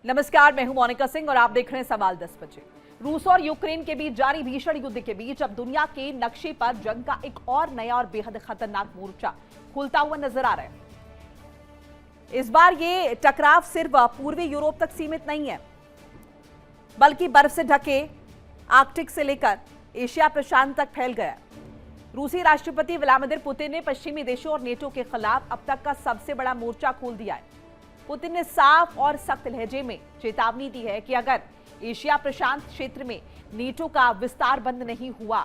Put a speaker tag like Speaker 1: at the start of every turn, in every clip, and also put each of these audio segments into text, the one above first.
Speaker 1: नमस्कार, मैं हूं मोनिका सिंह और आप देख रहे हैं सवाल 10 बजे। रूस और यूक्रेन के बीच जारी भीषण युद्ध के बीच अब दुनिया के नक्शे पर जंग का एक और नया और बेहद खतरनाक मोर्चा खुलता हुआ नजर आ रहा है। इस बार ये टकराव सिर्फ पूर्वी यूरोप तक सीमित नहीं है, बल्कि बर्फ से ढके आर्कटिक से लेकर एशिया प्रशांत तक फैल गया। रूसी राष्ट्रपति व्लादिमीर पुतिन ने पश्चिमी देशों और नेटो के खिलाफ अब तक का सबसे बड़ा मोर्चा खोल दिया है। पुतिन ने साफ और सख्त लहजे में चेतावनी दी है कि अगर एशिया प्रशांत क्षेत्र में नेटो का विस्तार बंद नहीं हुआ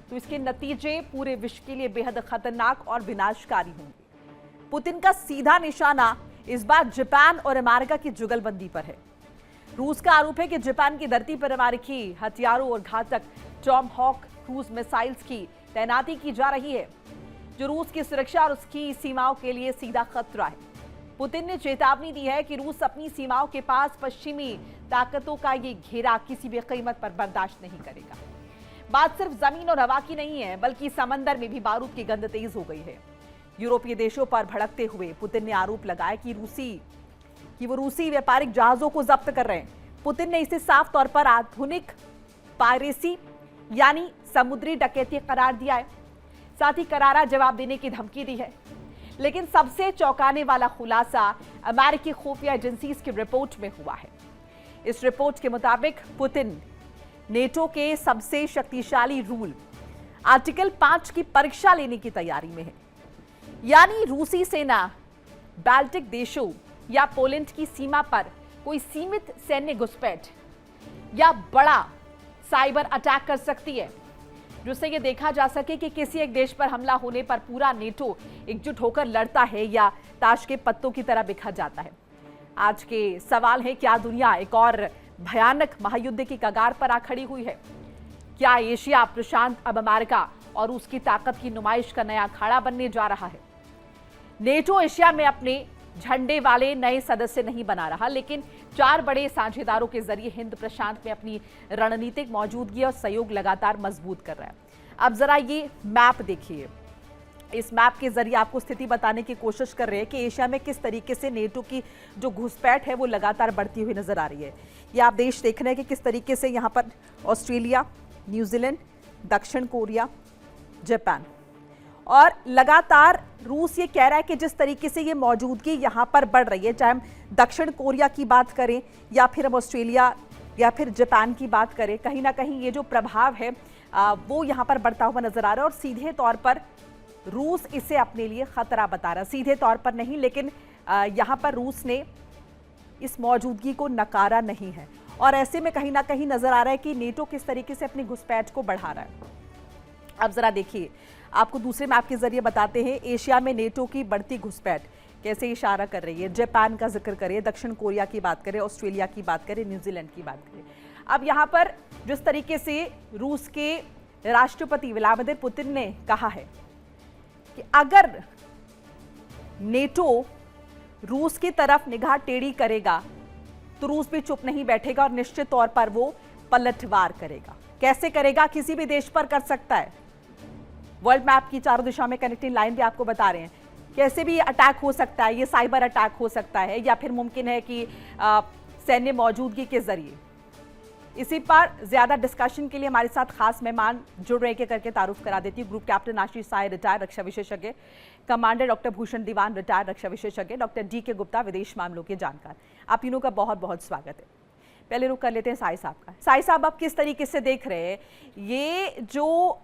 Speaker 1: तो इसके नतीजे पूरे विश्व के लिए बेहद खतरनाक और विनाशकारी होंगे। पुतिन का सीधा निशाना इस बार जापान और अमेरिका की जुगलबंदी पर है। रूस का आरोप है कि जापान की धरती पर अमेरिकी हथियारों और घातक टॉमहॉक क्रूज मिसाइल्स की तैनाती की जा रही है, जो रूस की सुरक्षा और उसकी सीमाओं के लिए सीधा खतरा है। पुतिन ने चेतावनी दी है कि रूस अपनी सीमाओं के पास पश्चिमी ताकतों का ये घेरा किसी भी कीमत पर बर्दाश्त नहीं करेगा। बात सिर्फ जमीन और हवा की नहीं है, बल्कि समंदर में भी बारूद की गंध तेज हो गई है। यूरोपीय देशों पर भड़कते हुए पुतिन ने आरोप लगाया कि वो रूसी व्यापारिक जहाजों को जब्त कर रहे हैं। पुतिन ने इसे साफ तौर पर आधुनिक पायरेसी यानी समुद्री डकैती करार दिया है। साथ ही करारा जवाब देने की धमकी दी है। लेकिन सबसे चौंकाने वाला खुलासा अमेरिकी खुफिया एजेंसीज की रिपोर्ट में हुआ है। इस रिपोर्ट के मुताबिक पुतिन नेटो के सबसे शक्तिशाली रूल आर्टिकल 5 की परीक्षा लेने की तैयारी में है। यानी रूसी सेना बाल्टिक देशों या पोलैंड की सीमा पर कोई सीमित सैन्य घुसपैठ या बड़ा साइबर अटैक कर सकती है, जिससे यह देखा जा सके कि किसी एक देश पर हमला होने पर पूरा नेटो एकजुट होकर लड़ता है या ताश के पत्तों की तरह बिखर जाता है। आज के सवाल है, क्या दुनिया एक और भयानक महायुद्ध की कगार पर आ खड़ी हुई है? क्या एशिया प्रशांत अब अमेरिका और उसकी ताकत की नुमाइश का नया अखाड़ा बनने जा रहा है? नेटो एशिया में अपने झंडे वाले नए सदस्य नहीं बना रहा, लेकिन 4 बड़े साझेदारों के जरिए हिंद प्रशांत में अपनी रणनीतिक मौजूदगी और सहयोग लगातार मजबूत कर रहा है। अब जरा ये मैप देखिए। इस मैप के जरिए आपको स्थिति बताने की कोशिश कर रहे हैं कि एशिया में किस तरीके से नेटो की जो घुसपैठ है वो लगातार बढ़ती हुई नजर आ रही है। ये आप देश देख रहे हैं कि किस तरीके से यहाँ पर ऑस्ट्रेलिया, न्यूजीलैंड, दक्षिण कोरिया, जापान, और लगातार रूस ये कह रहा है कि जिस तरीके से ये मौजूदगी यहाँ पर बढ़ रही है, चाहे हम दक्षिण कोरिया की बात करें या फिर हम ऑस्ट्रेलिया या फिर जापान की बात करें, कहीं ना कहीं ये जो प्रभाव है वो यहाँ पर बढ़ता हुआ नजर आ रहा है। और सीधे तौर पर रूस इसे अपने लिए खतरा बता रहा है, सीधे तौर पर नहीं, लेकिन यहाँ पर रूस ने इस मौजूदगी को नकारा नहीं है। और ऐसे में कहीं ना कहीं नजर आ रहा है कि नेटो किस तरीके से अपनी घुसपैठ को बढ़ा रहा है। अब जरा देखिए, आपको दूसरे मैप के जरिए बताते हैं एशिया में नेटो की बढ़ती घुसपैठ कैसे इशारा कर रही है। जापान का जिक्र करें, दक्षिण कोरिया की बात करें, ऑस्ट्रेलिया की बात करें, न्यूजीलैंड की बात करें। अब यहाँ पर जिस तरीके से रूस के राष्ट्रपति व्लादिमीर पुतिन ने कहा है कि अगर नेटो रूस की तरफ निगाह टेढ़ी करेगा तो रूस भी चुप नहीं बैठेगा और निश्चित तौर पर वो पलटवार करेगा। कैसे करेगा? किसी भी देश पर कर सकता है। वर्ल्ड मैप की चारों दिशा में कनेक्टिंग लाइन भी आपको बता रहे हैं कैसे भी अटैक हो सकता है। ये साइबर अटैक हो सकता है या फिर मुमकिन है कि सैन्य मौजूदगी के जरिए। इसी पर ज्यादा डिस्कशन के लिए हमारे साथ खास मेहमान जुड़ रहे के करके तारुफ करा देती हूँ। ग्रुप कैप्टन आशीष साय, रिटायर्ड रक्षा विशेषज्ञ, कमांडर डॉक्टर भूषण दीवान, रिटायर्ड रक्षा विशेषज्ञ, डॉक्टर DK गुप्ता, विदेश मामलों के जानकार। आप तीनों का बहुत बहुत स्वागत है। पहले रुक कर लेते हैं साई साहब का। साई साहब, आप किस तरीके से देख रहे हैं ये जो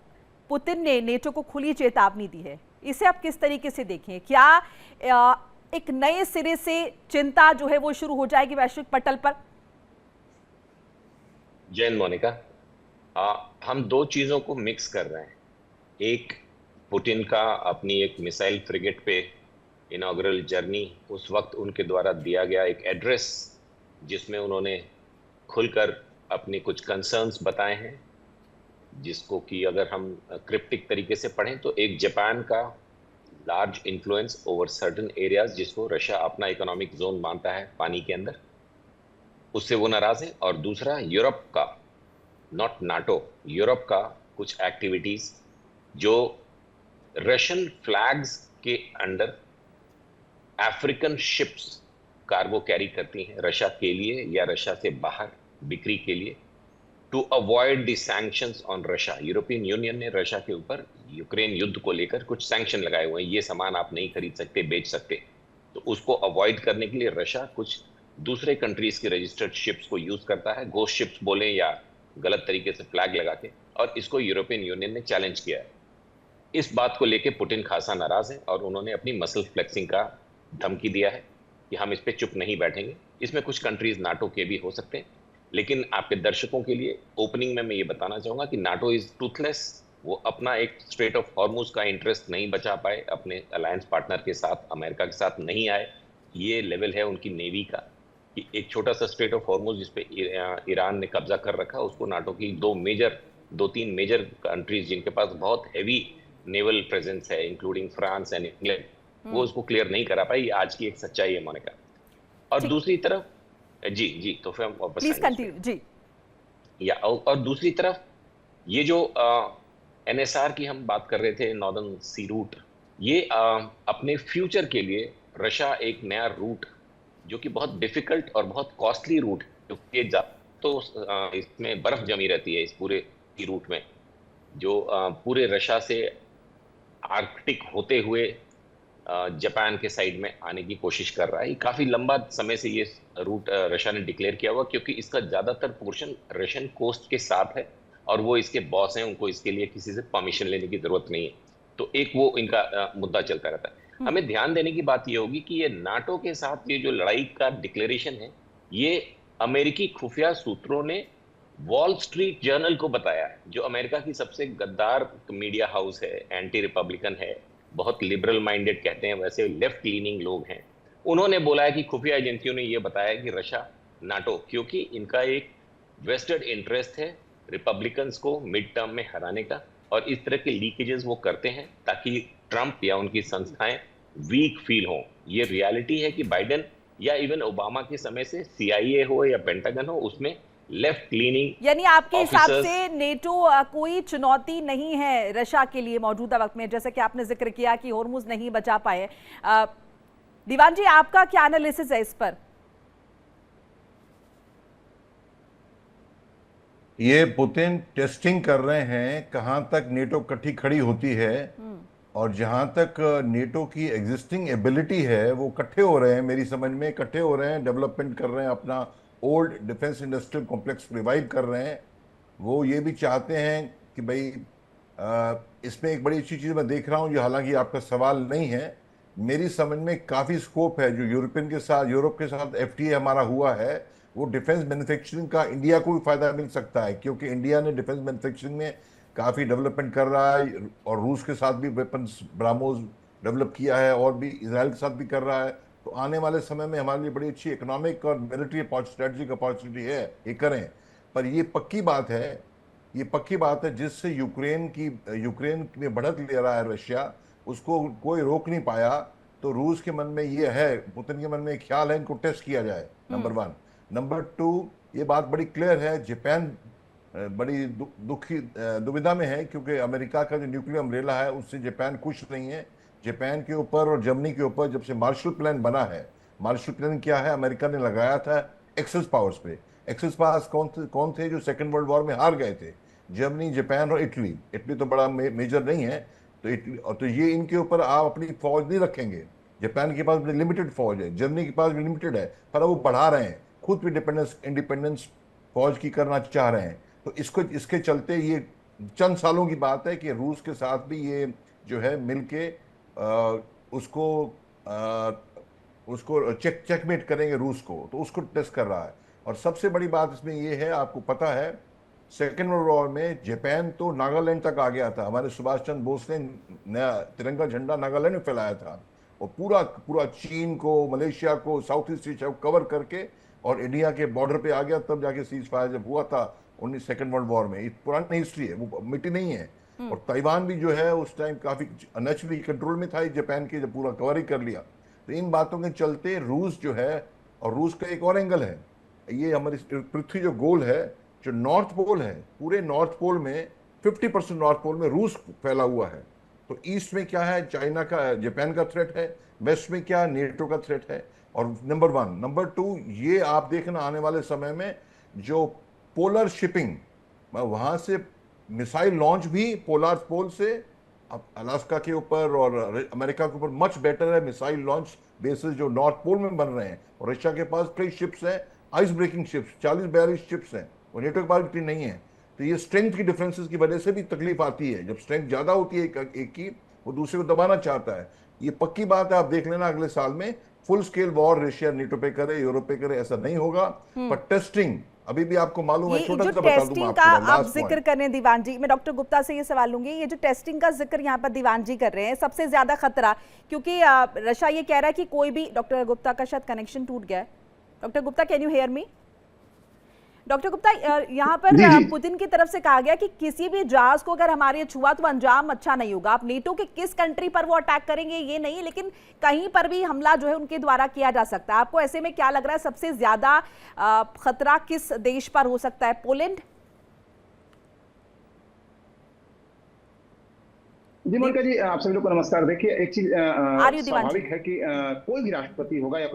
Speaker 1: पुतिन ने नेटो को खुली चेतावनी दी है, इसे आप किस तरीके से देखें? क्या एक नए सिरे से चिंता जो है वो शुरू हो जाएगी वैश्विक पटल पर?
Speaker 2: जैन मोनिका, हम 2 चीजों को मिक्स कर रहे हैं। एक, पुतिन का अपनी एक मिसाइल फ्रिगेट पे इनॉग्रल जर्नी, उस वक्त उनके द्वारा दिया गया एक एड्रेस जिसमें उन्होंने खुलकर अपनी कुछ कंसर्न्स बताए हैं, जिसको कि अगर हम क्रिप्टिक तरीके से पढ़ें तो एक जापान का large influence over certain areas, जिसको रशिया अपना इकोनॉमिक जोन मानता है पानी के अंदर, उससे वो नाराज है। और दूसरा, यूरोप का, नॉट नाटो, यूरोप का कुछ एक्टिविटीज जो रशियन फ्लैग्स के under African ships cargo carry करती हैं रशिया के लिए या रशिया से बाहर बिक्री के लिए, to avoid the sanctions on Russia. European Union ने रशिया के ऊपर यूक्रेन युद्ध को लेकर कुछ सैंक्शन लगाए हुए हैं, ये सामान आप नहीं खरीद सकते, बेच सकते। तो उसको अवॉइड करने के लिए रशिया कुछ दूसरे कंट्रीज के रजिस्टर्ड शिप्स को यूज करता है, घोस्ट शिप्स बोले या गलत तरीके से फ्लैग लगा के, और इसको यूरोपियन यूनियन ने चैलेंज किया है। इस बात को लेकर पुतिन खासा नाराज है और उन्होंने अपनी मसल फ्लेक्सिंग का धमकी दिया है कि हम इस पे चुप नहीं बैठेंगे। इसमें कुछ कंट्रीज नाटो के भी हो सकते हैं, लेकिन आपके दर्शकों के लिए ओपनिंग में मैं ये बताना चाहूंगा कि नाटो इज टूथलेस। वो अपना एक स्ट्रेट ऑफ हॉर्मुज का इंटरेस्ट नहीं बचा पाए, अपने अलायंस पार्टनर के साथ अमेरिका के साथ नहीं आए। ये लेवल है उनकी नेवी का कि एक छोटा सा स्ट्रेट ऑफ हॉर्मुज जिसपे ईरान ने कब्जा कर रखा, उसको नाटो की दो तीन मेजर कंट्रीज जिनके पास बहुत हैवी नेवल प्रेजेंस है, इंक्लूडिंग फ्रांस एंड इंग्लैंड, वो उसको क्लियर नहीं करा पाई। आज की एक सच्चाई है मोनिका। और दूसरी तरफ जी तो फिर हम वापस
Speaker 1: प्लीज कंटिन्यू जी।
Speaker 2: और दूसरी तरफ ये जो एनएसआर की हम बात कर रहे थे, नॉर्दर्न सी रूट, ये अपने फ्यूचर के लिए रशिया एक नया रूट जो कि बहुत डिफिकल्ट और बहुत कॉस्टली रूट, क्योंकि तो इसमें बर्फ जमी रहती है इस पूरे सी रूट में, जो पूरे रशिया से आर्कटिक होते हुए जापान के साइड में आने की कोशिश कर रहा है। काफी लंबा समय से ये रूट रशिया ने डिक्लेयर किया हुआ, क्योंकि इसका ज्यादातर पोर्शन रशियन कोस्ट के साथ है और वो इसके बॉस हैं, उनको इसके लिए किसी से परमिशन लेने की जरूरत नहीं है। तो एक वो इनका मुद्दा चलता रहता है। हमें ध्यान देने की बात ये होगी कि ये नाटो के साथ ये जो लड़ाई का डिक्लेरेशन है, ये अमेरिकी खुफिया सूत्रों ने वॉल स्ट्रीट जर्नल को बताया है, जो अमेरिका की सबसे गद्दार मीडिया हाउस है, एंटी रिपब्लिकन है, बहुत लिबरल माइंडेड कहते हैं, वैसे लेफ्ट लीनिंग लोग हैं। उन्होंने बोला है कि खुफिया एजेंसियों ने यह बताया कि रशिया नाटो, क्योंकि इनका एक वेस्टेड इंटरेस्ट है रिपब्लिकन्स को मिड टर्म में हराने का, और इस तरह के लीकेजेस वो करते हैं ताकि ट्रंप या उनकी संस्थाएं वीक फील हो। ये रियलिटी है कि बाइडेन या इवन ओबामा के समय से सीआईए हो या पेंटागन हो, उसमें लेफ्ट लीनिंग,
Speaker 1: यानी आपके हिसाब से नेटो कोई चुनौती नहीं है रशिया के लिए मौजूदा वक्त में, जैसे कि आपने जिक्र किया कि होर्मुज नहीं बचा पाए। दीवान जी, आपका क्या एनालिसिस है इस पर?
Speaker 3: ये पुतिन टेस्टिंग कर रहे हैं कहां तक नेटो कट्ठी खड़ी होती है, और जहां तक नेटो की एग्जिस्टिंग एबिलिटी है वो इकट्ठे हो रहे हैं, मेरी समझ में इकट्ठे हो रहे हैं, डेवलपमेंट कर रहे हैं, अपना old defence industrial complex revive कर रहे हैं। वो ये भी चाहते हैं कि भाई इसमें एक बड़ी अच्छी चीज़ मैं देख रहा हूँ, जो हालांकि आपका सवाल नहीं है, मेरी समझ में काफ़ी स्कोप है। जो यूरोप के साथ एफटीए हमारा हुआ है, वो डिफेंस मैन्युफैक्चरिंग का इंडिया को भी फायदा मिल सकता है, क्योंकि इंडिया ने डिफेंस मैन्युफैक्चरिंग में काफ़ी डेवलपमेंट कर रहा है, और रूस के साथ भी वेपन्स ब्राह्मोस डेवलप किया है, और भी इसराइल के साथ भी कर रहा है। तो आने वाले समय में हमारे लिए बड़ी अच्छी इकोनॉमिक और मिलिट्री स्ट्रेटजिक अपॉर्चुनिटी है, ये करें। पर ये पक्की बात है जिससे यूक्रेन में बढ़त ले रहा है रशिया, उसको कोई रोक नहीं पाया। तो रूस के मन में ये है, पुतिन के मन में एक ख्याल है, इनको टेस्ट किया जाए, नंबर 1। नंबर 2, ये बात बड़ी क्लियर है, जापान बड़ी दुविधा में है, क्योंकि अमेरिका का जो न्यूक्लियर अम्ब्रेला है उससे जापान खुश नहीं है। जापान के ऊपर और जर्मनी के ऊपर जब से मार्शल प्लान बना है, मार्शल प्लान क्या है, अमेरिका ने लगाया था एक्सेस पावर्स पे। एक्सेस पावर्स कौन थे जो सेकेंड वर्ल्ड वॉर में हार गए थे? जर्मनी, जापान और इटली। इटली तो बड़ा मेजर नहीं है, तो ये इनके ऊपर आप अपनी फौज नहीं रखेंगे। जापान के पास भी लिमिटेड फौज है, जर्मनी के पास भी लिमिटेड है, पर वो बढ़ा रहे हैं, खुद भी इंडिपेंडेंस फौज की करना चाह रहे हैं। तो इसके चलते ये चंद सालों की बात है कि रूस के साथ भी ये जो है मिलके उसको चेकमेट करेंगे रूस को, तो उसको टेस्ट कर रहा है। और सबसे बड़ी बात इसमें ये है, आपको पता है सेकेंड वर्ल्ड वॉर में जापान तो नागालैंड तक आ गया था। हमारे सुभाष चंद्र बोस ने नया तिरंगा झंडा नागालैंड में फैलाया था, और पूरा चीन को, मलेशिया को, साउथ ईस्ट एशिया को कवर करके और इंडिया के बॉर्डर पे आ गया, तब जाके सीज फायर जब हुआ था सेकेंड वर्ल्ड वॉर में। पुरानी हिस्ट्री है, वो मिट्टी नहीं है। और ताइवान भी जो है उस टाइम काफी नेचुरली कंट्रोल में था जापान के, जब पूरा कवर ही कर लिया। तो इन बातों के चलते रूस जो है, और रूस का एक और एंगल है, ये हमारी पृथ्वी जो गोल है, जो नॉर्थ पोल है, पूरे नॉर्थ पोल में 50% नॉर्थ पोल में रूस फैला हुआ है। तो ईस्ट में क्या है, चाइना का, जापान का थ्रेट है, वेस्ट में क्या, नेटो का थ्रेट है। और नंबर 1, नंबर 2, ये आप देखना आने वाले समय में जो पोलर शिपिंग, वहां से मिसाइल लॉन्च भी पोलर पोल से, अब अलास्का के ऊपर और अमेरिका के ऊपर मच बेटर है मिसाइल लॉन्च बेसिस जो नॉर्थ पोल में बन रहे हैं। और रशिया के पास कई शिप्स हैं, आइस ब्रेकिंग शिप्स, 40-42 शिप्स हैं, और नेटो के पास इतनी नहीं है। तो ये स्ट्रेंथ की डिफरेंसेस की वजह से भी तकलीफ आती है। जब स्ट्रेंथ ज्यादा होती है एक की, वो दूसरे को दबाना चाहता है। ये पक्की बात है, आप देख लेना अगले साल में full scale war Russia NATO पे करे, यूरोप पे करे, ऐसा नहीं होगा। पर टेस्टिंग अभी भी आपको मालूम है,
Speaker 1: ये
Speaker 3: छोटा
Speaker 1: जो
Speaker 3: सा बता दूं
Speaker 1: टेस्टिंग
Speaker 3: मैं
Speaker 1: का
Speaker 3: आपको,
Speaker 1: आप
Speaker 3: लास्ट
Speaker 1: जिक्र
Speaker 3: पॉइंट।
Speaker 1: करें दीवान जी, मैं डॉक्टर गुप्ता से ये सवाल लूंगी, ये जो टेस्टिंग का जिक्र यहाँ पर दीवान जी कर रहे हैं, सबसे ज्यादा खतरा, क्योंकि रशिया ये कह रहा है कि कोई भी, डॉक्टर गुप्ता का शायद कनेक्शन टूट गया है। Doctor Gupta, can you hear me? Doctor Gupta, यहाँ पर
Speaker 4: जी जी
Speaker 1: पुतिन की तरफ से कहा गया कि किसी भी जहाज को अगर हमारे छुआ तो अंजाम अच्छा नहीं होगा। आप नेटो के किस कंट्री पर वो अटैक करेंगे ये नहीं, लेकिन कहीं पर भी हमला जो है उनके द्वारा किया जा सकता है। आपको ऐसे में क्या लग रहा है, सबसे ज्यादा खतरा किस देश पर हो सकता है? पोलैंड?
Speaker 4: जी मोनिका जी, आप सभी लोग को नमस्कार। देखिए, एक चीज
Speaker 1: आर्य दीवान जी।
Speaker 4: स्वाभाविक है कि कोई भी राष्ट्रपति होगा या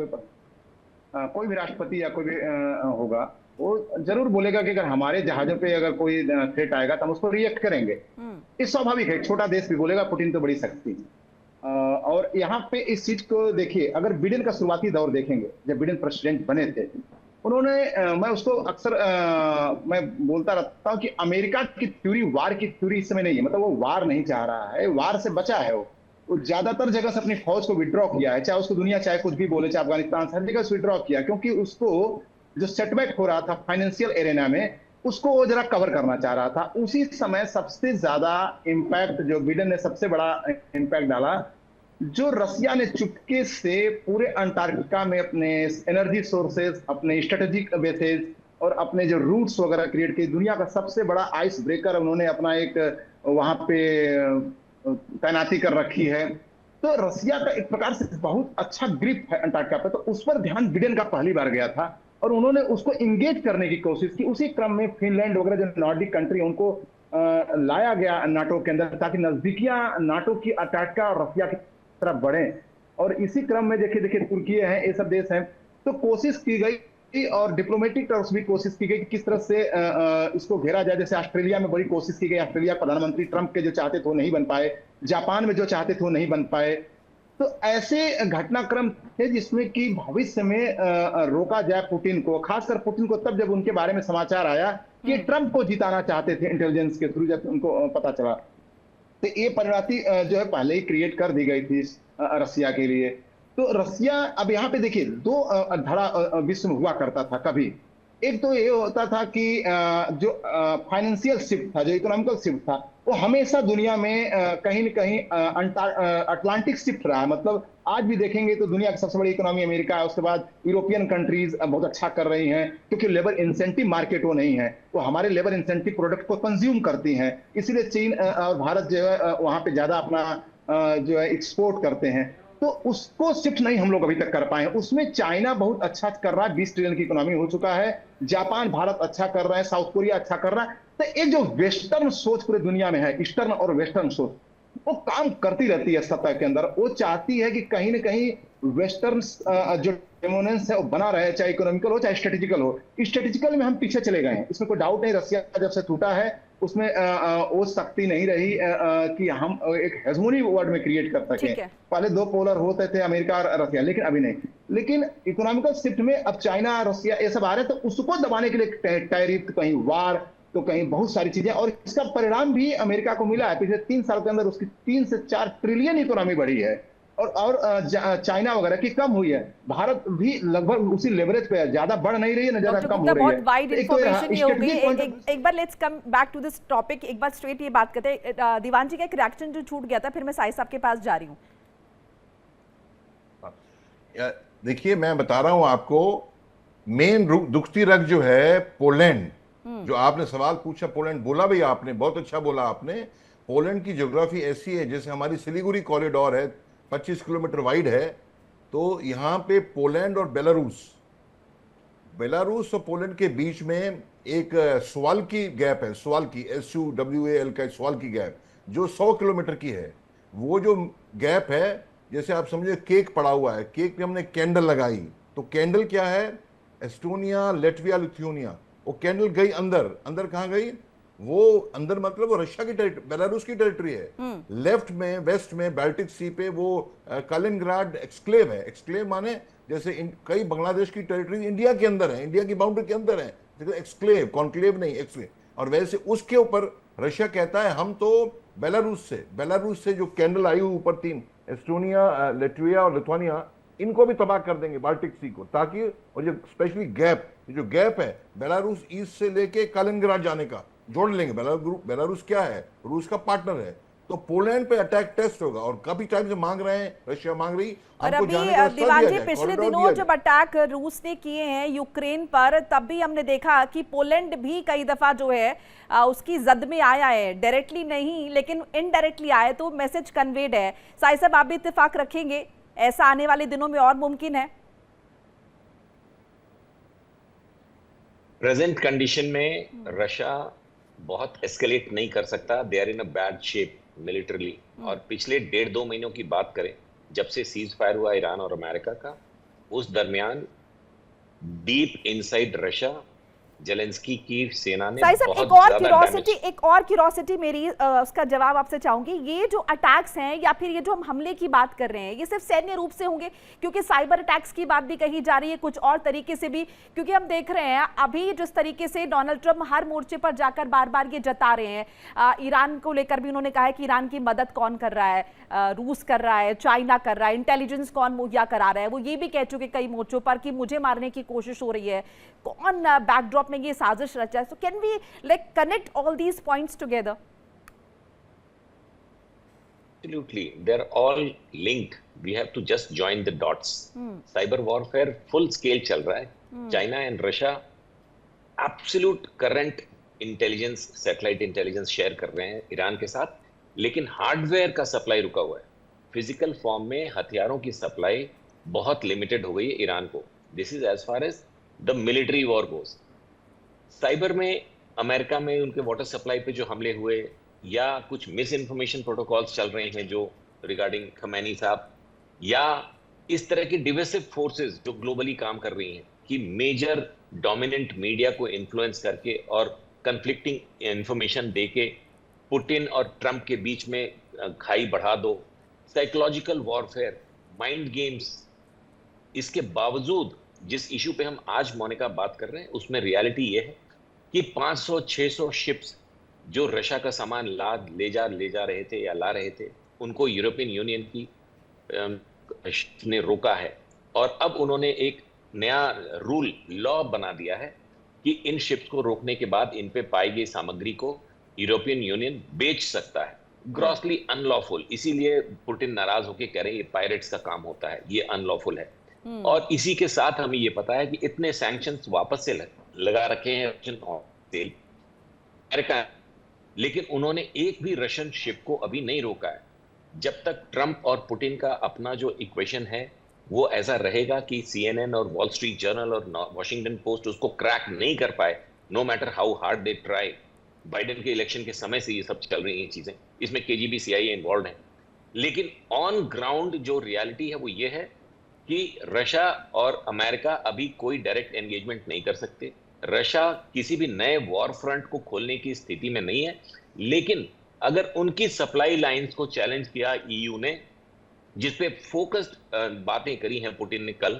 Speaker 4: कोई भी राष्ट्रपति या कोई भी होगा, वो जरूर बोलेगा कि अगर हमारे जहाजों पे अगर कोई थ्रेट आएगा तो हम उसको रिएक्ट करेंगे। ये स्वाभाविक है, छोटा देश भी बोलेगा, पुतिन तो बड़ी शक्ति है। और यहाँ पे इस चीज को देखिए, अगर बिडेन का शुरुआती दौर देखेंगे, जब बिडेन प्रेसिडेंट बने थे, उन्होंने मैं उसको अक्सर मैं बोलता रहता हूँ कि अमेरिका की थ्योरी, वार की थ्योरी इस समय नहीं है। मतलब वो वार नहीं चाह रहा है, वार से बचा है। वो ज्यादातर जगह से अपनी फौज को विड्रॉ किया है, चाहे उसको दुनिया चाहे कुछ भी बोले, चाहे अफगानिस्तान, हर जगह से विड्रॉ किया, क्योंकि उसको जो सेटबैक हो रहा था फाइनेंशियल एरेना में, उसको वो जरा कवर करना चाह रहा था। उसी समय सबसे ज्यादा इंपैक्ट जो बिडेन ने सबसे बड़ा इंपैक्ट डाला, जो रसिया ने चुपके से पूरे अंटार्कटिका में अपने एनर्जी सोर्सेज, अपने स्ट्रेटेजिक बेसेस और अपने जो रूट्स वगैरह क्रिएट किए, दुनिया का सबसे बड़ा आइस ब्रेकर उन्होंने अपना एक वहां पे तैनाती कर रखी है। तो रसिया का एक प्रकार से बहुत अच्छा ग्रिप है अंटार्कटिका पे, तो उस पर ध्यान बिडेन का पहली बार गया था और उन्होंने उसको इंगेज करने की कोशिश की। उसी क्रम में फिनलैंड वगैरह जो नॉर्डिक कंट्री, उनको लाया गया नाटो के अंदर, ताकि नजदीकियां नाटो की अंटार्कटिका और रसिया की तरफ बढ़े। और इसी क्रम में देखिए तुर्की है, ये सब देश हैं, तो कोशिश की गई और डिप्लोमेटिक तरफ से भी कोशिश की गई कि किस तरह से इसको घेरा जाए। जैसे ऑस्ट्रेलिया में बड़ी कोशिश की गई, ऑस्ट्रेलिया प्रधानमंत्री ट्रंप के जो चाहते थे वो नहीं बन पाए, जापान में जो चाहते थे वो नहीं बन पाए। तो ऐसे घटनाक्रम थे जिसमें कि भविष्य में रोका जाए पुतिन को, खासकर पुतिन को, तब जब उनके बारे में समाचार आया कि ट्रंप को जिताना चाहते थे इंटेलिजेंस के थ्रू, जब उनको पता चला। तो ये परिणति जो है पहले ही क्रिएट कर दी गई थी रसिया के लिए। तो रसिया, अब यहाँ पे देखिए, दो धड़ा विश्व में हुआ करता था कभी। एक तो ये होता था कि जो फाइनेंशियल शिफ्ट था, जो इकोनॉमिकल शिफ्ट था, वो हमेशा दुनिया में कहीं न कहीं अटलांटिक शिफ्ट रहा है। मतलब आज भी देखेंगे तो दुनिया की सबसे बड़ी इकोनॉमी अमेरिका है, उसके बाद यूरोपियन कंट्रीज बहुत अच्छा कर रही हैं, क्योंकि लेबर इंसेंटिव मार्केट वो नहीं है, वो हमारे लेबर इंसेंटिव प्रोडक्ट को कंज्यूम करती हैं। इसीलिए चीन और भारत जो है वहां पे ज्यादा अपना जो है एक्सपोर्ट करते हैं। तो उसको शिफ्ट नहीं हम लोग अभी तक कर पाए हैं। उसमें चाइना बहुत अच्छा कर रहा है, 20 ट्रिलियन की इकोनॉमी हो चुका है। जापान, भारत अच्छा कर रहा है, साउथ कोरिया अच्छा कर रहा है। तो एक जो वेस्टर्न सोच पूरी दुनिया में है, ईस्टर्न और वेस्टर्न सोच, वो काम करती रहती है सत्ता के अंदर। वो चाहती है कि कहीं ना कहीं वेस्टर्न जो डोमिनेंस है वो बना रहे, चाहे इकोनॉमिकल हो चाहे स्ट्रेटेजिकल हो। स्ट्रेटेजिकल में हम पीछे चले गए हैं, इसमें कोई डाउट नहीं। रसिया जब से टूटा है, उसमें वो शक्ति नहीं रही कि हम एक हेजमोनी वर्ल्ड में क्रिएट कर सकें। पहले दो पोलर होते थे, अमेरिका और रसिया, लेकिन अभी नहीं। लेकिन इकोनॉमिकल शिफ्ट में अब चाइना, रसिया, ये सब आ रहे हैं, तो उसको दबाने के लिए टैरिफ, कहीं वार, तो कहीं बहुत सारी चीजें। और इसका परिणाम भी अमेरिका को मिला है। पिछले 3 साल के अंदर उसकी 3 से 4 ट्रिलियन इकोनॉमी बढ़ी है, और चाइना वगैरह की कम हुई है। भारत भी लगभग उसी लेवरेज पे है, ज्यादा बढ़ नहीं रही है, न ज्यादा कम हो रही है।
Speaker 1: बहुत वाइड इंफॉर्मेशन ये हो गई। एक बार let's come back to this topic, एक बार स्ट्रेट ये बात करते हैं। दीवान जी का एक रिएक्शन जो छूट गया था, फिर मैं साई साहब के पास जा रही हूँ।
Speaker 3: देखिए, मैं बता रहा हूं आपको, मेन दुखती रग जो है पोलैंड, जो आपने सवाल पूछा, पोलैंड बोला भी आपने, बहुत अच्छा बोला आपने। पोलैंड की ज्योग्राफी ऐसी है, जैसे हमारी सिलीगुड़ी कॉरिडोर है, 25 किलोमीटर वाइड है। तो यहाँ पे पोलैंड और बेलारूस और पोलैंड के बीच में एक स्वाल की गैप है, स्वाल की, SUWAL का स्वाल की गैप, जो 100 किलोमीटर की है। वो जो गैप है जैसे आप समझे केक पड़ा हुआ है, केक पे हमने कैंडल लगाई, तो कैंडल क्या है, एस्टोनिया, लेटविया, लिथुआनिया, वो कैंडल गई अंदर, अंदर कहाँ गई, वो अंदर मतलब वो रशिया की टेरिटरी, बेलारूस की टेरिटरी है। लेफ्ट में, वेस्ट में, बाल्टिक सी पे वो कालिनग्राड एक्सक्लेव है। एक्सक्लेव माने जैसे कई बांग्लादेश की टेरिटरी इंडिया के अंदर है, इंडिया की बाउंड्री के अंदर है, एक्सक्लेव, कॉन्क्लेव नहीं, एक्सक्लेव। और वैसे उसके ऊपर रशिया कहता है हम तो बेलारूस से जो कैंडल आई हुई ऊपर तीन, एस्टोनिया, लेटविया और लिथुआनिया, इनको भी तबाह कर देंगे, बाल्टिक सी को, ताकि, और ये स्पेशली गैप, जो गैप है बेलारूस ईस्ट से लेके कालिनग्राड जाने का, जोड़ लेंगे। बेलारूस क्या है, रूस का पार्टनर है। तो पोलैंड पे अटैक टेस्ट होगा, और काफी टाइम से मांग रहे हैं, रशिया मांग रही,
Speaker 1: और
Speaker 3: हमको
Speaker 1: अभी
Speaker 3: जाने का रास्ता
Speaker 1: दीवान
Speaker 3: दिया
Speaker 1: जी,
Speaker 3: जाए,
Speaker 1: पिछले
Speaker 3: कॉरिडोर
Speaker 1: दिनों
Speaker 3: दिया
Speaker 1: जब
Speaker 3: जाए।
Speaker 1: अटैक रूस ने किए हैं यूक्रेन पर, तब भी हमने देखा कि पोलैंड भी कई दफा जो है उसकी जद में आया है, डायरेक्टली नहीं लेकिन इनडायरेक्टली आया, तो मैसेज कन्वेड है। साई साहब, आप भी इत्तेफाक रखेंगे ऐसा आने वाले दिनों में और मुमकिन है?
Speaker 2: प्रेजेंट कंडीशन में रशिया बहुत एस्केलेट नहीं कर सकता, they are in a bad shape militarily. और पिछले 1.5-2 महीनों की बात करें, जब से सीज फायर हुआ ईरान और अमेरिका का, उस दरमियान डीप इनसाइड रशिया जेलेंस्की की सेना ने
Speaker 1: साई साहब,
Speaker 2: बहुत
Speaker 1: एक और क्यूरोसिटी मेरी, उसका जवाब आपसे चाहूंगी। ये जो अटैक्स हैं या फिर ये जो हम हमले की बात कर रहे हैं, ये सिर्फ सैन्य रूप से होंगे, क्योंकि साइबर अटैक्स की बात भी कही जा रही है कुछ और तरीके से भी, क्योंकि हम देख रहे हैं अभी जिस तरीके से डोनाल्ड ट्रंप हर मोर्चे पर जाकर बार बार ये जता रहे हैं। ईरान को लेकर भी उन्होंने कहा है कि ईरान की मदद कौन कर रहा है, रूस कर रहा है, चाइना कर रहा है, इंटेलिजेंस कौन मुहैया करा रहा है। वो ये भी कह चुके कई मोर्चों पर कि मुझे मारने की कोशिश हो रही है, कौन बैकड्रॉप में ये साजिश रचा है। So can we like connect all these points together?
Speaker 2: Absolutely, they're all linked. We have to just join the dots. Cyber warfare full scale चल रहा है. China and Russia absolute current intelligence, satellite intelligence share कर रहे हैं Iran के साथ, लेकिन hardware का सप्लाई रुका हुआ है। फिजिकल फॉर्म में हथियारों की सप्लाई बहुत लिमिटेड हो गई है ईरान को। This is as far as the military war goes. Cyber में अमेरिका में उनके वाटर सप्लाई पे जो हमले हुए, या कुछ मिस इन्फॉर्मेशन प्रोटोकॉल्स चल रहे हैं जो रिगार्डिंग खमैनी साहब, या इस तरह की डिविसिव फोर्सेस जो ग्लोबली काम कर रही हैं कि मेजर डोमिनेंट मीडिया को इन्फ्लुएंस करके और कंफ्लिक्टिंग इंफॉर्मेशन देके पुतिन और ट्रंप के बीच में खाई बढ़ा दो, साइकोलॉजिकल वॉरफेयर, माइंड गेम्स। इसके बावजूद जिस इशू पे हम आज मोनिका बात कर रहे हैं, उसमें रियलिटी ये है कि 500-600 शिप्स जो रशिया का सामान ले जा रहे थे या ला रहे थे, उनको यूरोपियन यूनियन की ने रोका है। और अब उन्होंने एक नया रूल, लॉ बना दिया है कि इन शिप्स को रोकने के बाद इन पे पाई गई सामग्री को यूरोपियन यूनियन बेच सकता है। Grossly unlawful. इसीलिए पुतिन नाराज होकर कह रहे हैं ये पायरेट्स का काम होता है, ये अनलॉफुल है। और इसी के साथ हमें ये पता है कि इतने सैंक्शंस वापस से लगा रखे हैं अमेरिका, लेकिन उन्होंने एक भी रशियन शिप को अभी नहीं रोका है। जब तक ट्रंप और पुतिन का अपना जो इक्वेशन है वो ऐसा रहेगा कि CNN और वॉल स्ट्रीट जर्नल और वॉशिंगटन पोस्ट उसको क्रैक नहीं कर पाए, no matter how hard they try. Biden के इलेक्शन के समय से ये सब चल रही हैं चीजें, इसमें KGB CIA इन्वॉल्व है। लेकिन ऑन ग्राउंड जो रियलिटी है वो ये है कि रशिया और अमेरिका अभी कोई डायरेक्ट एंगेजमेंट नहीं कर सकते। रशिया किसी भी नए वॉर फ्रंट को खोलने की स्थिति में नहीं है, लेकिन अगर उनकी सप्लाई लाइंस को चैलेंज किया EU ने, जिसपे फोकस्ड बातें करी हैं पुतिन ने कल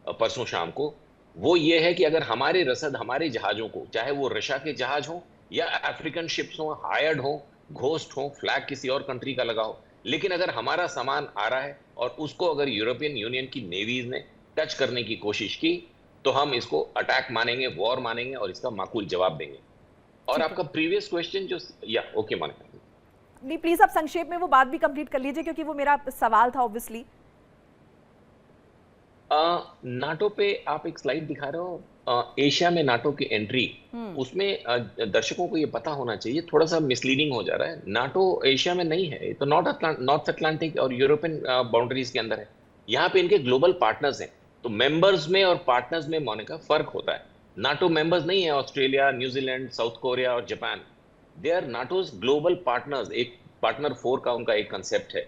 Speaker 2: परसों शाम को, वो ये है कि अगर हमारे रसद, हमारे जहाजों को, चाहे वो रशिया के जहाज हो या अफ्रीकन शिप्स हो, हायर्ड हो, घोस्ट हो, फ्लैग किसी और कंट्री का लगा हो, लेकिन अगर हमारा सामान आ रहा है और उसको अगर यूरोपियन यूनियन की नेवीज ने टच करने की कोशिश की, तो हम इसको अटैक मानेंगे, वॉर मानेंगे और इसका माकूल जवाब देंगे। और आपका प्रीवियस क्वेश्चन जो, या ओके माने
Speaker 1: नहीं, प्लीज आप संक्षेप में वो बात भी कंप्लीट कर लीजिए, क्योंकि वो मेरा सवाल था ऑब्वियसली।
Speaker 2: नाटो पे आप एक स्लाइड दिखा रहे हो, एशिया में नाटो की एंट्री, उसमें दर्शकों को ये पता होना चाहिए, थोड़ा सा मिसलीडिंग हो जा रहा है। नाटो एशिया में नहीं है, तो नॉर्थ अटलांटिक और यूरोपियन बाउंड्रीज के अंदर है। यहाँ पे इनके ग्लोबल पार्टनर्स हैं, तो मेंबर्स में और पार्टनर्स में मोनिका फर्क होता है। नाटो मेंबर्स नहीं है ऑस्ट्रेलिया, न्यूजीलैंड, साउथ कोरिया और Japan, they are NATO's global partners. एक पार्टनर 4 का उनका एक कंसेप्ट है।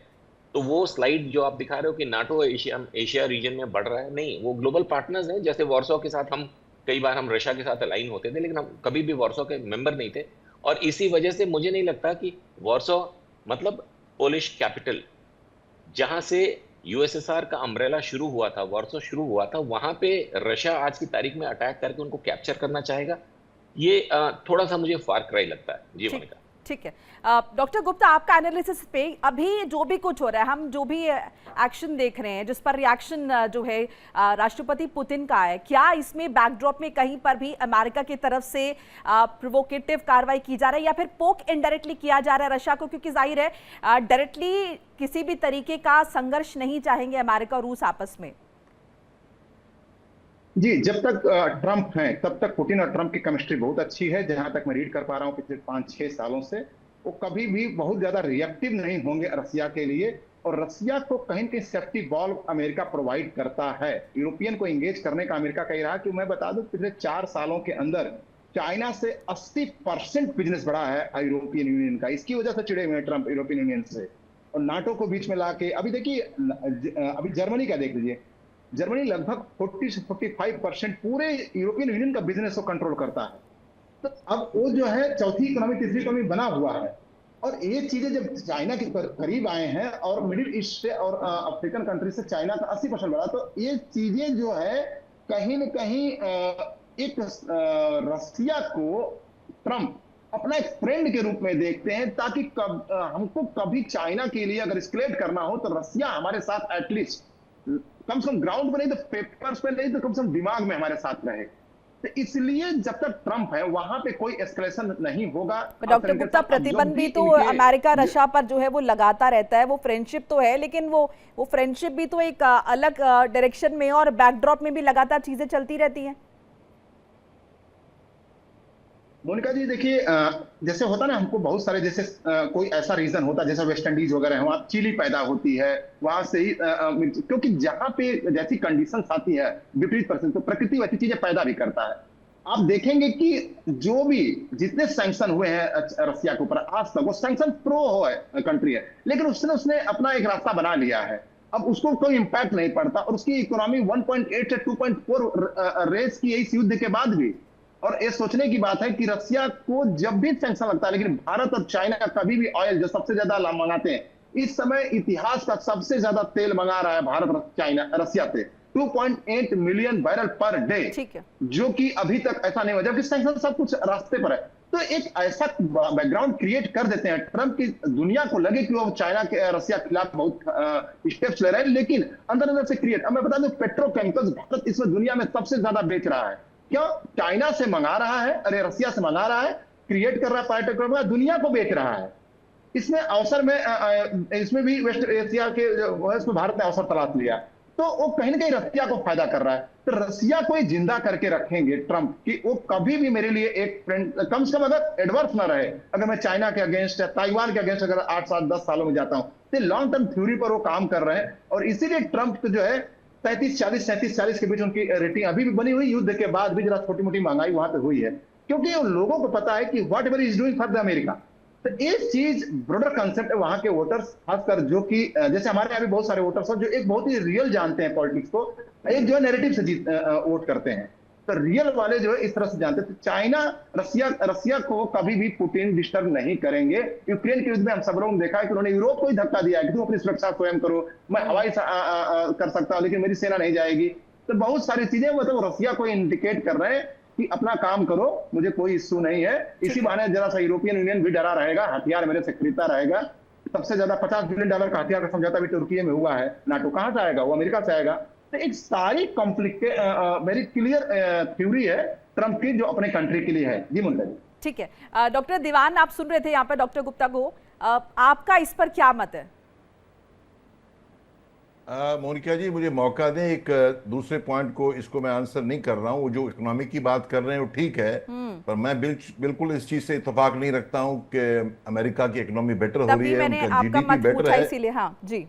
Speaker 2: तो वो स्लाइड जो आप दिखा रहे हो कि नाटो एशिया रीजन में बढ़ रहा है, नहीं, वो ग्लोबल पार्टनर्स हैं। जैसे वॉर्सो के साथ हम कई बार हम रशिया के साथ अलाइन होते थे, लेकिन हम कभी भी वॉर्सो के मेंबर नहीं थे। और इसी वजह से मुझे नहीं लगता कि वॉर्सो मतलब पोलिश कैपिटल, जहां से यूएसएसआर का अम्ब्रेला शुरू हुआ था, वॉर्सो शुरू हुआ था, वहां पे रशिया आज की तारीख में अटैक करके उनको कैप्चर करना चाहेगा। ये थोड़ा सा मुझे फार क्राई लगता है। जी मोनिका।
Speaker 1: ठीक है। डॉक्टर गुप्ता, आपका एनालिसिस पे अभी जो भी कुछ हो रहा है, हम जो भी एक्शन देख रहे हैं, जिस पर रिएक्शन जो है राष्ट्रपति पुतिन का है, क्या इसमें बैकड्रॉप में कहीं पर भी अमेरिका की तरफ से प्रोवोकेटिव कार्रवाई की जा रही है, या फिर पोक इनडायरेक्टली किया जा रहा है रशिया को? क्योंकि जाहिर है डायरेक्टली किसी भी तरीके का संघर्ष नहीं चाहेंगे अमेरिका और रूस आपस में।
Speaker 4: जी, जब तक ट्रंप हैं तब तक पुतिन और ट्रंप की केमिस्ट्री बहुत अच्छी है। जहां तक मैं रीड कर पा रहा हूं पिछले 5-6 सालों से, वो कभी भी बहुत ज्यादा रिएक्टिव नहीं होंगे रसिया के लिए। और रसिया को कहीं न कहीं सेफ्टी वॉल्व अमेरिका प्रोवाइड करता है। यूरोपियन को एंगेज करने का अमेरिका कह रहा है। कि मैं बता दूं, पिछले 4 सालों के अंदर चाइना से 80% बिजनेस बढ़ा है यूरोपियन यूनियन का। इसकी वजह से चिड़े हुए हैं ट्रंप यूरोपियन यूनियन से, और नाटो को बीच में लाके। अभी देखिए, अभी जर्मनी का देख लीजिए, जर्मनी लगभग 40 से 45% पूरे यूरोपियन यूनियन का बिजनेस को कंट्रोल करता है। तो अब वो जो है चौथी इकोनॉमी, तीसरी इकोनॉमी बना हुआ है। और ये चीजें जब चाइना के करीब आए हैं, और मिडिल ईस्ट से और अफ्रीकन कंट्री से चाइना का 80% बढ़ा, तो ये चीजें जो है कहीं न कहीं एक रसिया को ट्रंप अपना एक फ्रेंड के रूप में देखते हैं, ताकि हमको कभी चाइना के लिए अगर एस्केलेट करना हो तो रसिया हमारे साथ एटलीस्ट कम से कम ग्राउंड पे नहीं तो पेपर्स पे नहीं तो कम से कम दिमाग में हमारे साथ रहे। तो इसलिए जब तक ट्रंप है वहां पे कोई एस्केलेशन नहीं होगा।
Speaker 1: डॉक्टर गुप्ता, प्रतिबंध भी तो अमेरिका रशिया पर जो है वो लगाता रहता है। वो फ्रेंडशिप तो है, लेकिन वो फ्रेंडशिप भी तो एक अलग डायरेक्शन में और बैकड्रॉप में भी लगातार चीजें चलती रहती हैं।
Speaker 4: मोनिका जी देखिए, जैसे होता ना, हमको बहुत सारे, जैसे कोई ऐसा रीजन होता है जैसे वेस्ट इंडीज वगैरह है, वहाँ चिली पैदा होती है, वहां से ही क्योंकि जहां पे जैसी कंडीशंस आती है विपरीत परसेंट, तो प्रकृति वैसी चीजें पैदा भी करता है। आप देखेंगे कि जो भी जितने सैंक्शन हुए हैं रसिया के ऊपर आज तक, वो सैंक्शन प्रो हो है कंट्री है, लेकिन उसने अपना एक रास्ता बना लिया है। अब उसको कोई इंपैक्ट नहीं पड़ता, और उसकी इकोनॉमी 1.8 से 2.4 रेस की इस युद्ध के बाद भी। और ये सोचने की बात है कि रसिया को जब भी सैंक्शन लगता है, लेकिन भारत और चाइना कभी भी ऑयल जो सबसे ज्यादा मंगाते हैं, इस समय इतिहास का सबसे ज्यादा तेल मंगा रहा है भारत चाइना रसिया से 2.8 मिलियन बैरल पर डे, जो कि अभी तक ऐसा नहीं हुआ, जबकि सैंक्शन सब कुछ रास्ते पर है। तो एक ऐसा बैकग्राउंड क्रिएट कर देते हैं ट्रंप की दुनिया को लगे कि वो चाइना के रसिया के खिलाफ बहुत स्टेप्स ले रहे हैं, लेकिन अंदर अंदर से क्रिएट। अब मैं बता दूं, पेट्रोकेमिकल्स भारत इसमें दुनिया में सबसे ज्यादा बेच रहा है। क्यों? चाइना से मंगा रहा है, अरे रसिया से मंगा रहा है, क्रिएट कर रहा है, पेट्रोकेमिकल दुनिया को बेच रहा है। इसमें अवसर में इसमें भी वेस्ट एशिया के इसमें भारत ने अवसर तलाश लिया, तो वो कहीं ना कहीं रसिया को फायदा कर रहा है। तो रसिया को जिंदा करके रखेंगे ट्रंप कि वो कभी भी मेरे लिए एक फ्रेंड, कम से कम अगर एडवर्स ना रहे, अगर मैं चाइना के अगेंस्ट या ताइवान के अगेंस्ट अगर 8 साल 10 सालों में जाता हूं, तो लॉन्ग टर्म थ्योरी पर वो काम कर रहे हैं। और इसीलिए ट्रंप जो है 37-40 के बीच उनकी रेटिंग अभी भी बनी हुई, युद्ध के बाद भी जरा छोटी मोटी महंगाई वहां पे हुई है, क्योंकि उन लोगों को पता है कि what ever is doing for the America. तो एक चीज ब्रॉडर कंसेप्ट है वहां के वोटर्स, खासकर जो कि जैसे हमारे यहाँ भी बहुत सारे वोटर्स हैं जो एक बहुत ही रियल जानते हैं पॉलिटिक्स को, एक जो है नैरेटिव से वोट करते हैं। तो रियल वाले जो है इस तरह से जानते हैं। तो चाइना रसिया को कभी भी पुतिन डिस्टर्ब नहीं करेंगे। यूक्रेन के युद्ध में हम सब लोगों ने देखा है कि उन्होंने यूरोप को ही धक्का दिया है कि तुम अपनी सुरक्षा स्वयं करो, मैं हवाई कर सकता हूं लेकिन मेरी सेना नहीं जाएगी। तो बहुत सारी चीजें मतलब रसिया को इंडिकेट कर रहे हैं कि अपना काम करो, मुझे कोई इश्यू नहीं है। इसी बहाने जरा सा यूरोपियन यूनियन भी डरा रहेगा, हथियार मेरे से खरीदता रहेगा। सबसे ज्यादा $50 बिलियन का हथियार का समझौता भी तुर्की में हुआ है। नाटो कहां से आएगा? वो अमेरिका से आएगा। तो एक सारी कॉन्फ्लिक्ट वेरी क्लियर थ्योरी है ट्रंप की, जो अपने कंट्री के लिए है। जी मुंडा जी।
Speaker 1: ठीक है। डॉक्टर दीवान, आप सुन रहे थे यहाँ पर डॉक्टर गुप्ता को, आपका इस पर क्या मत है?
Speaker 3: मोनिका जी, मुझे मौका दें, एक दूसरे पॉइंट को, इसको मैं आंसर नहीं कर रहा हूँ। जो इकोनॉमी की बात कर रहे हैं वो ठीक है, पर मैं बिल्कुल इस चीज से इत्तेफाक नहीं रखता हूँ कि अमेरिका की इकोनॉमी बेटर हो रही है, उनका जीडीपी बेटर है।
Speaker 1: इसीलिए हाँ जी,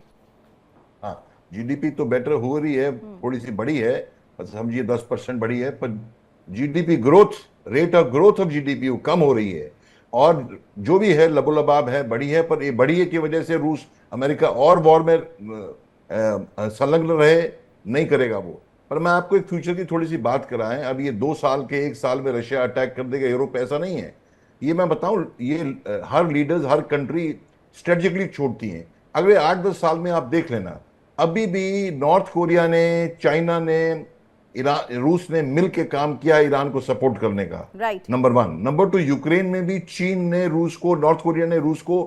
Speaker 3: हाँ, जीडीपी तो बेटर हो रही है, थोड़ी सी बढ़ी है, समझिए 10% बढ़ी है, पर GDP growth, rate of growth of GDP वो कम हो रही है। और जो भी है लबोलबाब है, बड़ी है, पर ये बड़ी है की वजह से रूस अमेरिका और वॉर में संलग्न रहे, नहीं करेगा वो। पर मैं आपको एक फ्यूचर की थोड़ी सी बात कराएं, अब ये 2 साल के 1 साल में रशिया अटैक कर देगा यूरोप, ऐसा नहीं है। ये मैं बताऊं, ये हर लीडर्स, हर कंट्री स्ट्रेटेजिकली छोड़ती हैं। अगले 8-10 साल में आप देख लेना, अभी भी नॉर्थ कोरिया ने, चाइना ने, ईरान, रूस ने मिल के काम किया ईरान को सपोर्ट करने का।
Speaker 1: राइट।
Speaker 3: नंबर 1। नंबर 2, यूक्रेन में भी चीन ने रूस को, नॉर्थ कोरिया ने रूस को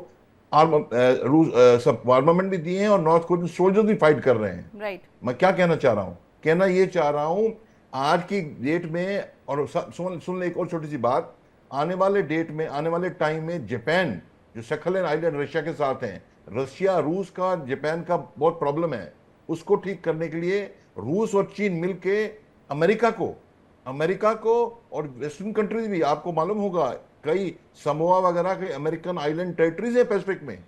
Speaker 3: सब आर्मामेंट भी दिए हैं और नॉर्थ कोरियन सोल्जर्स भी फाइट कर रहे हैं।
Speaker 1: राइट।
Speaker 3: मैं क्या कहना चाह रहा हूं, कहना ये चाह रहा हूं आज की डेट में, और सुन ले एक और छोटी सी बात, आने वाले डेट में, आने वाले टाइम में जापान, जो सेखलिन आइलैंड रशिया के साथ हैं, रशिया, रूस का, जापान का बहुत प्रॉब्लम है, उसको ठीक करने के लिए रूस और चीन मिलके अमेरिका को और वेस्टर्न कंट्रीज भी, आपको मालूम होगा कई समोआ वगैरह के अमेरिकन आइलैंड टेरिटरीज है पैसिफिक में,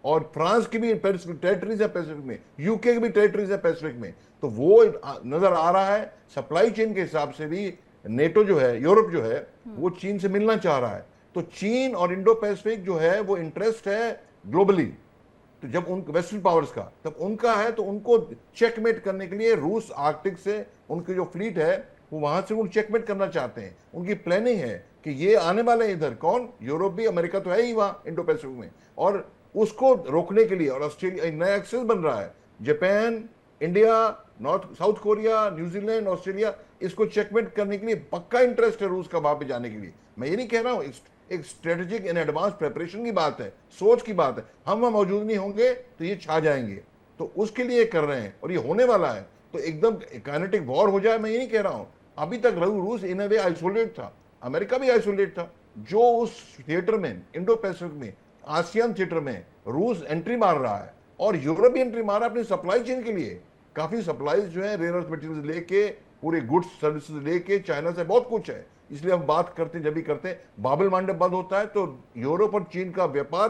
Speaker 3: और फ्रांस की भी टेरिटरीज है पैसिफिक में, यूके की भी टेरिटरीज है पैसिफिक में। तो वो नजर आ रहा है सप्लाई चेन के हिसाब से भी, नेटो जो है, यूरोप जो है, वो चीन से मिलना चाह रहा है। तो चीन और इंडो पैसिफिक जो है वो इंटरेस्ट है ग्लोबली, तो जब उन वेस्टर्न पावर्स का, तब उनका है, तो उनको चेकमेट करने के लिए रूस आर्कटिक से उनकी जो फ्लीट है वो वहां से उनको चेकमेट करना चाहते हैं। उनकी प्लानिंग है कि ये आने वाले हैं इधर, कौन, यूरोप भी, अमेरिका तो है ही वहां इंडो पैसिफिक में, और उसको रोकने के लिए, और ऑस्ट्रेलिया एक नया एक्सेस बन रहा है, Japan, India, south Korea, New Zealand, Australia, इसको चेकमेट करने के लिए पक्का इंटरेस्ट है रूस का वहां पे जाने के लिए। मैं ये नहीं कह रहा हूं, एक स्ट्रेटेजिक इन एडवांस प्रिपरेशन की बात है, सोच की बात है। हम वहां मौजूद नहीं होंगे तो ये छा जाएंगे, तो उसके लिए कर रहे हैं, और ये होने वाला है। तो एकदम काइनेटिक वॉर हो जाए, मैं ये नहीं कह रहा हूं। अभी तक रूस इन अ वे आइसोलेट था, अमेरिका भी आइसोलेट था। जो उस थिएटर में, इंडो पैसिफिक में, आसियान थिएटर में रूस एंट्री मार रहा है, और यूरोप भी एंट्री मार रहा है अपनी सप्लाई चेन के लिए। काफी सप्लाईज जो है, रेयर अर्थ मटेरियल्स लेके, पूरे गुड्स सर्विसेज लेके, चाइना से बहुत कुछ है। इसलिए हम बात करते, जब भी करते हैं, बाबल मंडप बंद होता है तो यूरोप और चीन का व्यापार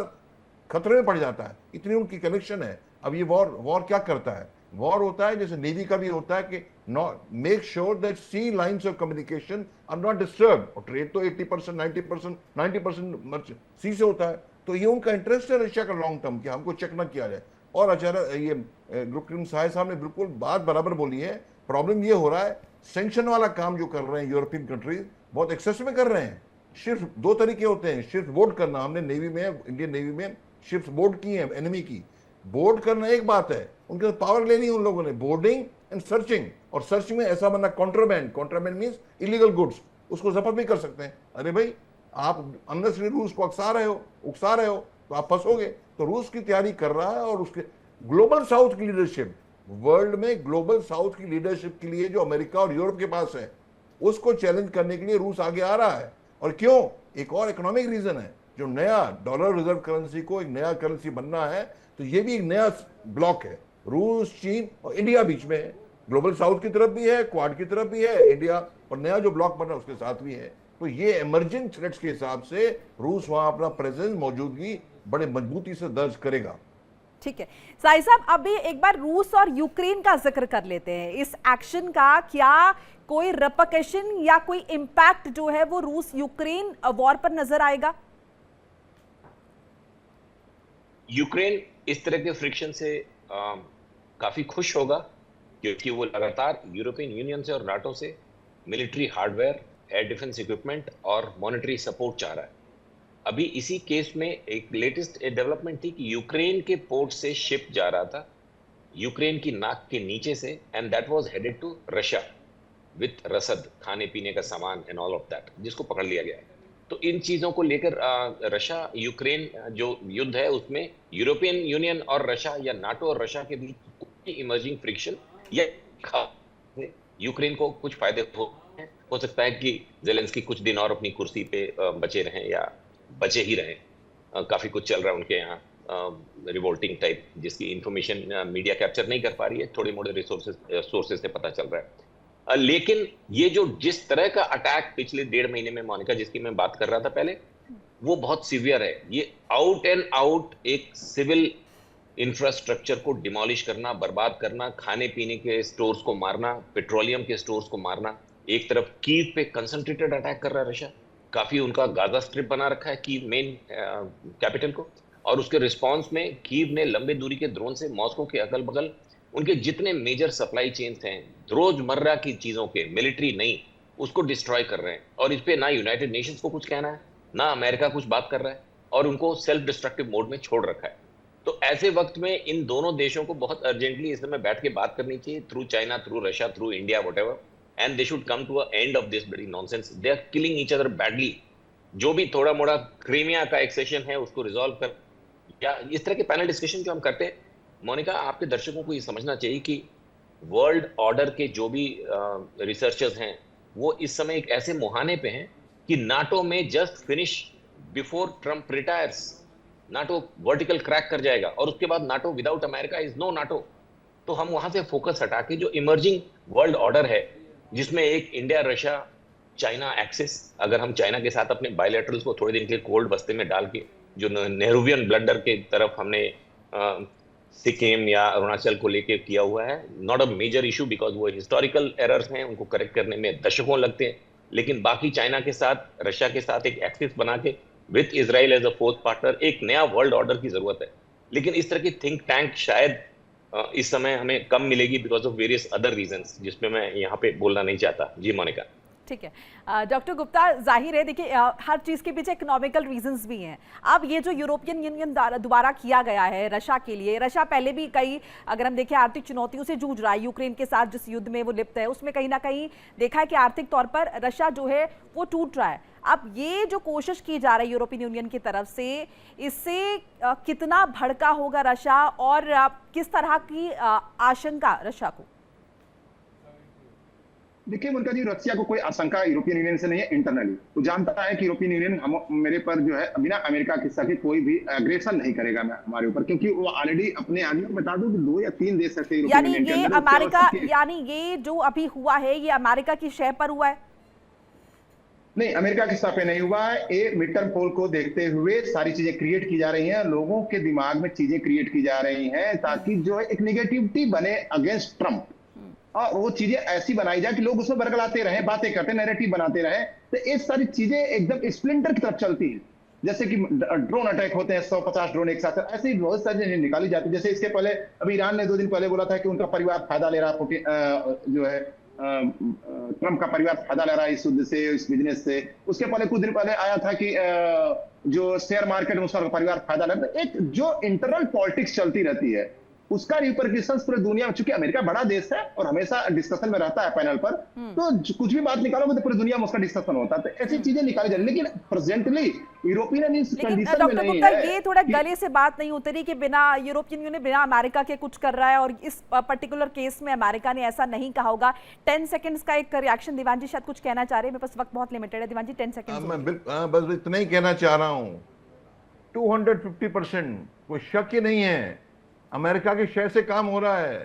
Speaker 3: खतरे में पड़ जाता है, इतनी उनकी कनेक्शन है। अब ये वॉर क्या करता है, वॉर होता है जैसे नेवी का भी होता है कि make sure that sea lines of communication are not disturb, और ट्रेड तो 80%, 90% सी से होता है। तो ये उनका इंटरेस्ट है रशिया का लॉन्ग टर्म, कि हमको चेक ना किया जाए। और आचार्य ये गुरकीरत साहब ने बिल्कुल बात बराबर बोली है। प्रॉब्लम ये हो रहा है, सैंक्शन वाला काम जो कर रहे हैं यूरोपियन कंट्रीज, बहुत एक्सेस में कर रहे हैं। शिप्स 2 तरीके होते हैं, शिप्स बोर्ड करना, हमने नेवी में, इंडियन नेवी में शिप्स बोर्ड की है एनिमी की। बोर्ड करना एक बात है, उनके पावर लेनी उन लोगों ने, बोर्डिंग एंड सर्चिंग, और सर्चिंग में ऐसा बनना कॉन्ट्राबैंड मींस इलीगल गुड्स, उसको जब्त भी कर सकते हैं। अरे भाई, आप अंदर से रूस को उकसा रहे हो तो आप फंसोगे। तो रूस की तैयारी कर रहा है, और उसके ग्लोबल साउथ की लीडरशिप, वर्ल्ड में ग्लोबल साउथ की लीडरशिप के लिए जो अमेरिका और यूरोप के पास है, उसको चैलेंज करने के लिए रूस आगे आ रहा है। और क्यों, एक और इकोनॉमिक रीजन है, जो नया डॉलर रिजर्व करेंसी को एक नया करेंसी बनना है, तो ये भी एक नया ब्लॉक है, रूस, चीन और इंडिया बीच में है। ग्लोबल साउथ की तरफ भी है, क्वाड की तरफ भी है इंडिया, और नया जो ब्लॉक बन रहा है उसके साथ भी है। तो ये इमर्जिंग थ्रेट्स के हिसाब से रूस वहां अपना प्रेजेंस, मौजूदगी बड़े मजबूती से दर्ज करेगा।
Speaker 1: ठीक है साई साहब, अभी एक बार रूस और यूक्रेन का जिक्र कर लेते हैं। इस एक्शन का क्या कोई रिपरकशन या कोई इंपैक्ट जो है वो रूस यूक्रेन वॉर पर नजर आएगा?
Speaker 2: यूक्रेन इस तरह के फ्रिक्शन से काफी खुश होगा, क्योंकि वो लगातार यूरोपियन यूनियन से और नाटो से military hardware, air defence equipment और मॉनेटरी सपोर्ट चाह रहा है। अभी इसी केस में एक लेटेस्ट डेवलपमेंट थी कि यूक्रेन के पोर्ट से शिप जा रहा था यूक्रेन की नाक के नीचे से, and that was headed to Russia with रसद, खाने पीने का सामान एंड ऑल ऑफ दैट, जिसको पकड़ लिया गया। तो इन चीजों को लेकर रशिया यूक्रेन जो युद्ध है उसमें यूरोपियन यूनियन और रशिया या नाटो और रशिया के बीच कोई इमर्जिंग फ्रिक्शन या यूक्रेन को कुछ फायदे हो सकता है कि जेलेंस्की कुछ दिन और अपनी कुर्सी पे बचे रहें या बचे ही रहें। काफी कुछ चल रहा है उनके यहाँ, रिवोल्टिंग टाइप, जिसकी इंफॉर्मेशन मीडिया कैप्चर नहीं कर पा रही है, थोड़े मोड़े सोर्सेज से पता चल रहा है। लेकिन ये जो जिस तरह का अटैक पिछले 1.5 महीने में, मोनिका जिसकी मैं बात कर रहा था पहले, वो बहुत सीवियर है। ये आउट एंड आउट एक सिविल इंफ्रास्ट्रक्चर को डिमोलिश करना, बर्बाद करना, खाने पीने के स्टोर्स को मारना, पेट्रोलियम के स्टोर्स को मारना। एक तरफ कीव पे कंसंट्रेटेड अटैक कर रहा है रशिया, काफी उनका गाजा स्ट्रिप बना रखा है कीव मेन कैपिटल को, और उसके रिस्पांस में कीव ने लंबे दूरी के ड्रोन से मॉस्को के अगल बगल उनके जितने मेजर सप्लाई चेन्स हैं रोजमर्रा की चीजों के, मिलिट्री नहीं, उसको डिस्ट्रॉय कर रहे हैं। और इस पे ना यूनाइटेड नेशंस को कुछ कहना है, ना अमेरिका कुछ बात कर रहा है, और उनको सेल्फ डिस्ट्रक्टिव मोड में छोड़ रखा है। तो ऐसे वक्त में इन दोनों देशों को बहुत अर्जेंटली इस समय बैठ के बात करनी चाहिए, through China, through Russia, through India, whatever, and they should come to a end of this bloody nonsense. They are killing each other badly. जो भी थोड़ा मोड़ा क्रीमिया का एक सेशन है उसको रिजॉल्व कर, या इस तरह के पैनल डिस्कशन जो हम करते हैं, मोनिका, आपके दर्शकों को ये समझना चाहिए कि वर्ल्ड ऑर्डर के जो भी रिसर्चर्स हैं वो इस समय एक ऐसे मुहाने पे हैं कि नाटो में just finish before Trump retires, NATO vertical crack कर जाएगा, और उसके बाद NATO without America is no NATO. तो हम वहां से फोकस हटा के जो इमर्जिंग वर्ल्ड ऑर्डर है, जिसमें एक इंडिया, रशिया, चाइना एक्सिस, अगर हम चाइना के साथ अपने बायलैटरल्स को थोड़े दिन के लिए कोल्ड बस्ते में डाल के, जो नेहरूवियन ब्लडर के तरफ हमने सिक्किम या अरुणाचल को लेके किया हुआ है, not a major issue because वो हिस्टोरिकल एरर्स हैं, उनको करेक्ट करने में दशकों लगते हैं, लेकिन बाकी चाइना के साथ, रशिया के साथ एक एक्सिस बना के with Israel as a fourth partner एक नया वर्ल्ड ऑर्डर की जरूरत है। लेकिन इस तरह की थिंक टैंक शायद इस समय हमें कम मिलेगी because of various other reasons, जिसमें मैं यहाँ पे बोलना नहीं चाहता। जी मोनिका।
Speaker 1: ठीक है डॉक्टर गुप्ता, जाहिर है देखिए हर चीज़ के पीछे इकोनॉमिकल रीजंस भी हैं। अब ये जो यूरोपियन यूनियन दोबारा किया गया है रशिया के लिए, रशिया पहले भी कई, अगर हम देखें, आर्थिक चुनौतियों से जूझ रहा है। यूक्रेन के साथ जिस युद्ध में वो लिप्त है उसमें कहीं ना कहीं देखा है कि आर्थिक तौर पर रशिया जो है वो टूट रहा है। अब ये जो कोशिश की जा रही है यूरोपियन यूनियन की तरफ से, इससे कितना भड़का होगा रशिया, और किस तरह की आशंका रशिया को?
Speaker 4: देखिए मुनका जी, रशिया को कोई आशंका यूरोपियन यूनियन से नहीं है। इंटरनली वो जानता है कि यूरोपियन यूनियन मेरे पर जो है बिना अमेरिका के सके कोई भी एग्रेशन नहीं करेगा हमारे ऊपर, क्योंकि वो ऑलरेडी अपने आगे बता दूं कि 2 या 3 देश ऐसे यूरोपियन यूनियन के अंदर,
Speaker 1: अमेरिका, यानी ये जो अभी हुआ है ये अमेरिका की शय पर हुआ है?
Speaker 4: नहीं, अमेरिका के सर पे नहीं हुआ है। ये मिड टर्म पोल को देखते हुए सारी चीजें क्रिएट की जा रही हैं, लोगों के दिमाग में चीजें क्रिएट की जा रही हैं ताकि जो है एक नेगेटिविटी बने अगेंस्ट ट्रम्प, और वो चीजें ऐसी बनाई जाए कि लोग उसमें बरगलाते रहे, बातें करते, नैरेटिव बनाते रहे। तो ये सारी चीजें एकदम स्प्लिंटर की तरफ चलती है। जैसे कि ड्रोन अटैक होते हैं, 150 ड्रोन एक साथ, ऐसे ही बहुत सारी चीजें निकाली जाती है। जैसे इसके पहले अभी ईरान ने 2 दिन पहले बोला था कि उनका परिवार फायदा ले रहा है, जो है ट्रम्प का परिवार फायदा ले रहा है इस युद्ध से, इस बिजनेस से। उसके पहले कुछ दिन पहले आया था कि जो शेयर मार्केट में उसका परिवार फायदा ले रहा है। एक जो इंटरनल पॉलिटिक्स चलती रहती है उसका रिपरकशंस पूरे दुनिया में, चूंकि अमेरिका बड़ा देश है और हमेशा डिस्कशन में रहता है पैनल पर, तो कुछ भी बात निकालोगे तो पूरी दुनिया में उसका डिस्कशन होता है। तो ऐसी चीजें निकाली जा रही, लेकिन प्रेजेंटली यूरोपियन इस कंडीशन में नहीं है।
Speaker 1: ये थोड़ा गले से बात नहीं उतरी कि बिना यूरोपियन यूनियन, बिना अमेरिका के कुछ कर रहा है, और इस पर्टिकुलर केस में अमेरिका ने ऐसा नहीं कहा होगा। 10 सेकंड्स का एक रिएक्शन, दीवान जी शायद कुछ कहना चाह रहे हैं, मेरे पास वक्त बहुत लिमिटेड है। दीवान जी 10 सेकंड।
Speaker 3: मैं बस इतना ही कहना चाह रहा हूँ, 250% कोई शक ही नहीं है अमेरिका के शेयर से काम हो रहा है।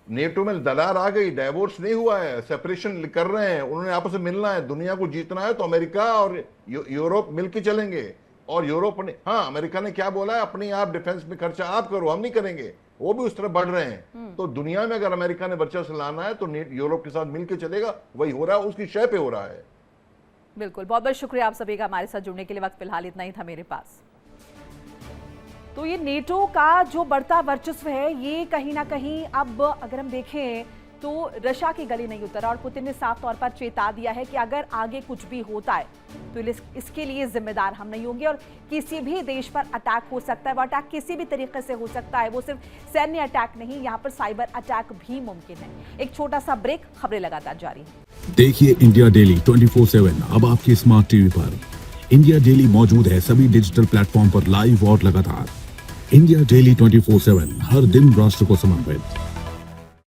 Speaker 3: नेटो में दरार आ गई, डाइवोर्स नहीं हुआ है, सेपरेशन कर रहे हैं, उन्होंने आपस में मिलना है। दुनिया को जीतना है तो अमेरिका और यूरोप मिलकर चलेंगे। और यूरोप ने, हाँ, अमेरिका ने क्या बोला है, अपनी आप डिफेंस में खर्चा आप करो, हम नहीं करेंगे। वो भी उस तरफ बढ़ रहे हैं। तो दुनिया में अगर अमेरिका ने वर्चस्व लाना है तो यूरोप के साथ मिलकर चलेगा, वही हो रहा है, उसकी शय पे हो रहा है।
Speaker 1: बिल्कुल, बहुत बहुत शुक्रिया आप सभी का हमारे साथ जुड़ने के लिए। वक्त फिलहाल इतना ही था मेरे पास। तो ये नेटो का जो बढ़ता वर्चस्व है, ये कहीं ना कहीं अब अगर हम देखें तो रशिया के गले नहीं उतरा, और पुतिन ने साफ तौर पर चेता दिया है कि अगर आगे कुछ भी होता है तो इसके लिए जिम्मेदार हम नहीं होंगे, और किसी भी देश पर अटैक हो सकता है। वो अटैक किसी भी तरीके से हो सकता है, वो सिर्फ सैन्य अटैक नहीं, यहाँ पर साइबर अटैक भी मुमकिन है। एक छोटा सा ब्रेक, खबरें लगातार जारी है।
Speaker 5: देखिए इंडिया डेली 24/7 अब आपके स्मार्ट टीवी पर। इंडिया डेली मौजूद है सभी डिजिटल प्लेटफॉर्म पर लाइव और लगातार। इंडिया डेली 24/7 हर दिन राष्ट्र को समर्पित।